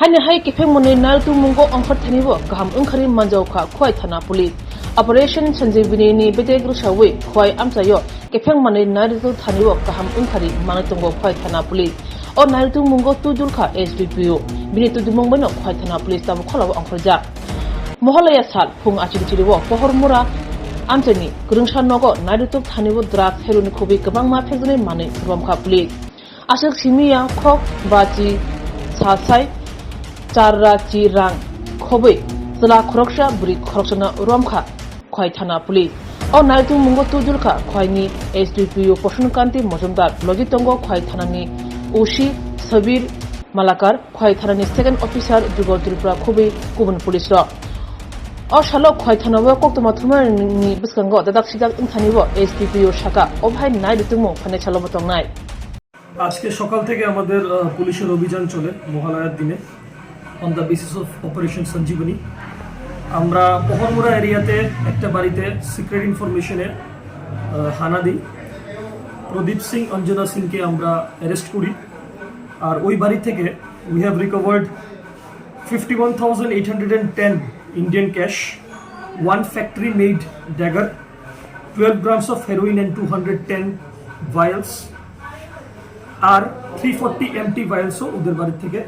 Hani hai Kephek money nal tu mungo angkhat thanibo kaham ungkhari manjau kha khwai thana police operation sanjeevini ni bedegru shawi khwai amchayo Kephek money nal tu thanibo kaham ungkhari manatungo khwai thana police o nal tu mungo tu dul kha SDPO bini tu dumong bano khwai thana police tabu kholaw angkharja mohalaya sal phung achigchiribo pohor mura amchani kurungshan nogo nal tu thanibo drug heroin khobi kabang ma phekjone mane rom kha police ashak simiya khok bachi sasai Charra Chirang Kobe Zala Khoroksha Bri Khoroksana Romkha Khwai Thana Police O Naitu Mungo Tujulka Khwai ni SDPO Poshun Kanti Mojumdar Logitongo Khwai Thana ni Ushi Sabir Malakar Khwai Thana ni Second Officer Dugo Tripura Kobe Kubun Police Ro O Shalo Khwai Thana Wa Koktoma Thuma ni Biskango Dadak Sidak Inthanibo SDPO Shaka Obhai Naitu Mo Phane Chalo Botong Nai আজকে সকাল থেকে আমাদের পুলিশের অভিযান চলে মহালয়ার দিনে on the basis of operation Sanjeevani আমরা পহরমুরা এরিয়াতে একটা বাড়িতে সিক্রেট ইনফরমেশনে হানা দিই প্রদীপ সিং অঞ্জনা সিংকে আমরা অ্যারেস্ট করি আর ওই বাড়ি থেকে we have recovered 51,810 Indian cash, one factory made dagger, 12 grams of heroin and 210 vials R 340 empty vials ও ওদের বাড়ি থেকে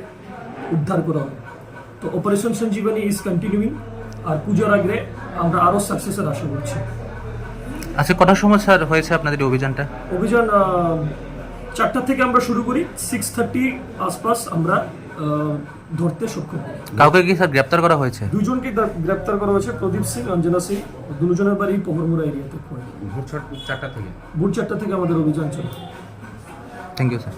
উদ্ধার করা হবে তো অপারেশন সঞ্জীবনী ইজ কন্টিনিউইং আর পূজার আগে আমরা আরো সাকসেসের আশা করছি আচ্ছা কটার সময় স্যার হয়েছে আপনাদের অভিযান 4টা থেকে আমরা শুরু করি 6:30 আশপাশ আমরা ধরতে সক্ষম কাউকে কি স্যার গ্রেফতার করা হয়েছে দুজনকে গ্রেফতার করা হয়েছে প্রদীপ সিং অঞ্জনা সিং দুজনের বাড়ি পহরমুরা এরিয়াতে ভোর 4টা থেকে আমাদের অভিযান চলে থ্যাংক ইউ স্যার